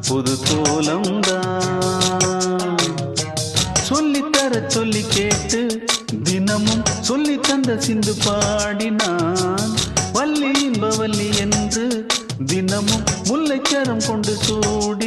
புது கோலம்தான் சொல்லித்தர சொல்லி கேட்டு தினமும் சொல்லி தந்த சிந்து பாடினான் வள்ளி இன்பவல்லி என்று தினமும் முல்லைச்சரம் கொண்டு சூடி